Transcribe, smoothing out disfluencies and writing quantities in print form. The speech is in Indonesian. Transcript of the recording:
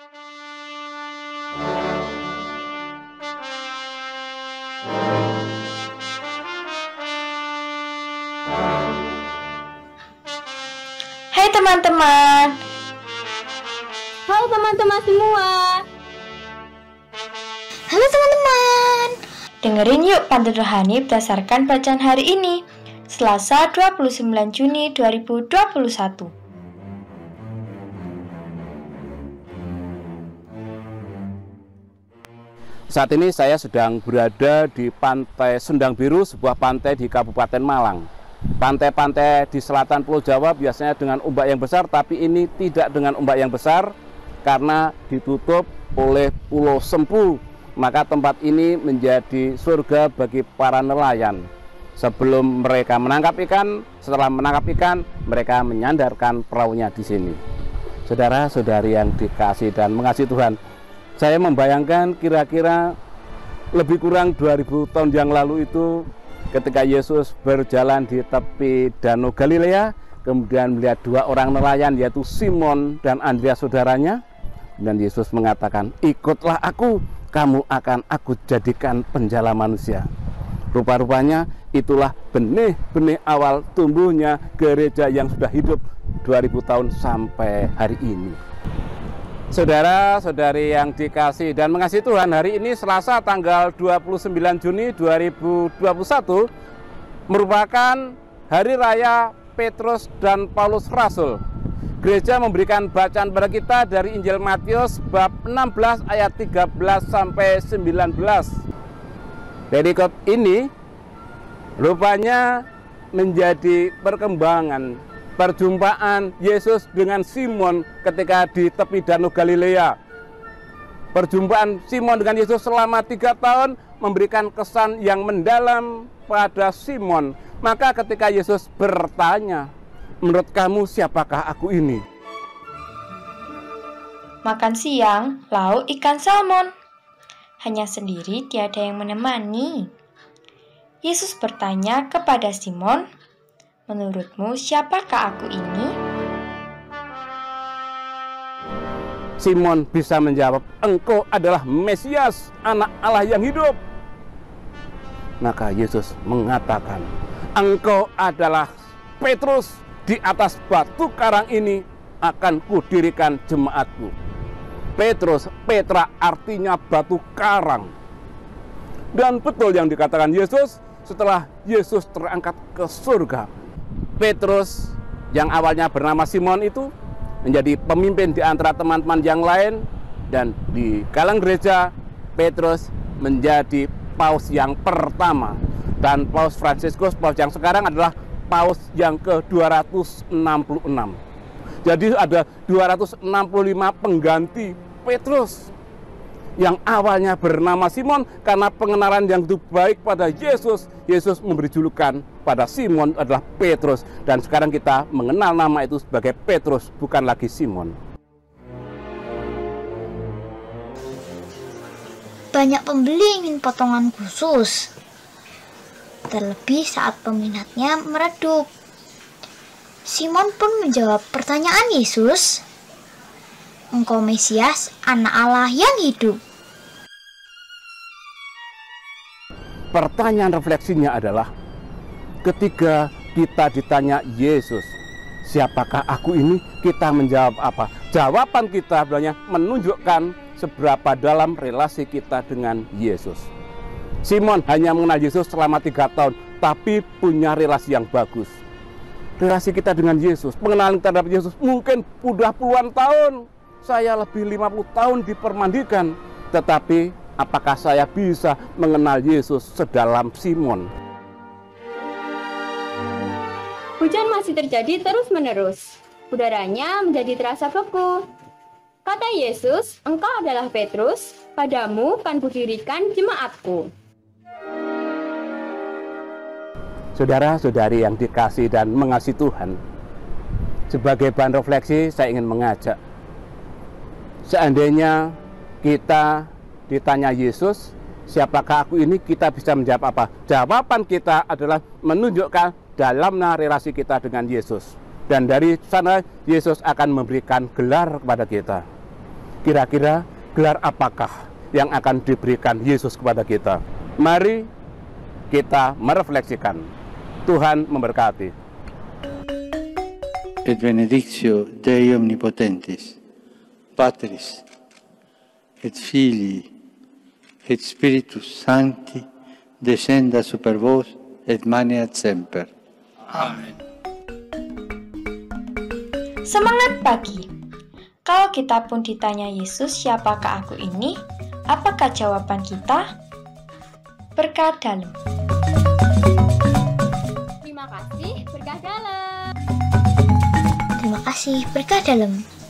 Hai teman-teman. Halo teman-teman semua. Halo teman-teman. Dengerin yuk pantun rohani berdasarkan bacaan hari ini, Selasa 29 Juni 2021. Saat ini saya sedang berada di Pantai Sendang Biru, sebuah pantai di Kabupaten Malang. Pantai-pantai di selatan Pulau Jawa biasanya dengan ombak yang besar, tapi ini tidak dengan ombak yang besar karena ditutup oleh Pulau Sempu. Maka tempat ini menjadi surga bagi para nelayan. Sebelum mereka menangkap ikan, setelah menangkap ikan, mereka menyandarkan perahunya di sini. Saudara-saudari yang dikasih dan mengasihi Tuhan, saya membayangkan kira-kira lebih kurang 2000 tahun yang lalu itu ketika Yesus berjalan di tepi Danau Galilea, kemudian melihat dua orang nelayan yaitu Simon dan Andreas saudaranya, dan Yesus mengatakan, "Ikutlah aku, kamu akan aku jadikan penjala manusia." Rupa-rupanya itulah benih-benih awal tumbuhnya gereja yang sudah hidup 2000 tahun sampai hari ini. Saudara-saudari yang dikasih dan mengasihi Tuhan, hari ini Selasa tanggal 29 Juni 2021 merupakan Hari Raya Petrus dan Paulus Rasul. Gereja memberikan bacaan pada kita dari Injil Matius bab 16 ayat 13 sampai 19. Perikop ini rupanya menjadi perkembangan perjumpaan Yesus dengan Simon ketika di tepi Danau Galilea. Perjumpaan Simon dengan Yesus selama 3 tahun memberikan kesan yang mendalam pada Simon. Maka ketika Yesus bertanya, "Menurut kamu siapakah aku ini?" Makan siang, lauk ikan salmon. Hanya sendiri, tiada yang menemani. Yesus bertanya kepada Simon, "Menurutmu siapakah aku ini?" Simon bisa menjawab, "Engkau adalah Mesias, Anak Allah yang hidup." Maka Yesus mengatakan, "Engkau adalah Petrus, di atas batu karang ini akan kudirikan jemaatku." Petrus, Petra artinya batu karang. Dan betul yang dikatakan Yesus, setelah Yesus terangkat ke surga, Petrus yang awalnya bernama Simon itu menjadi pemimpin di antara teman-teman yang lain, dan di kalangan gereja Petrus menjadi paus yang pertama, dan Paus Fransiskus, paus yang sekarang adalah paus yang ke-266. Jadi ada 265 pengganti Petrus yang awalnya bernama Simon. Karena pengenalan yang itu baik pada Yesus, Yesus memberi julukan pada Simon adalah Petrus, dan sekarang kita mengenal nama itu sebagai Petrus, bukan lagi Simon. Banyak pembeli ingin potongan khusus, terlebih saat peminatnya meredup. Simon pun menjawab pertanyaan Yesus, "Engkau Mesias, Anak Allah yang hidup." Pertanyaan refleksinya adalah, ketika kita ditanya Yesus, "Siapakah aku ini?" kita menjawab apa? Jawaban kita sebenarnya menunjukkan seberapa dalam relasi kita dengan Yesus. Simon hanya mengenal Yesus selama 3 tahun, tapi punya relasi yang bagus. Relasi kita dengan Yesus, pengenalan kita terhadap Yesus mungkin sudah puluhan tahun. Saya lebih 50 tahun dipermandikan, tetapi apakah saya bisa mengenal Yesus sedalam Simon? Hujan masih terjadi terus-menerus. Udaranya menjadi terasa beku. Kata Yesus, "Engkau adalah Petrus, padamu kan kudirikan jemaatku." Saudara-saudari yang dikasih dan mengasihi Tuhan, sebagai bahan refleksi saya ingin mengajak, seandainya kita ditanya Yesus, "Siapakah aku ini?" kita bisa menjawab apa? Jawaban kita adalah menunjukkan dalamnya relasi kita dengan Yesus. Dan dari sana Yesus akan memberikan gelar kepada kita. Kira-kira gelar apakah yang akan diberikan Yesus kepada kita? Mari kita merefleksikan. Tuhan memberkati. Et benedictio Dei omnipotentis, Patris, et Filii, et Spiritus Sancti, descenda super vos et maneat semper. Amin. Semangat pagi. Kalau kita pun ditanya Yesus, siapakah aku ini? Apakah jawaban kita? Berkat dalam. Terima kasih, berkah dalam. Terima kasih, berkah dalam.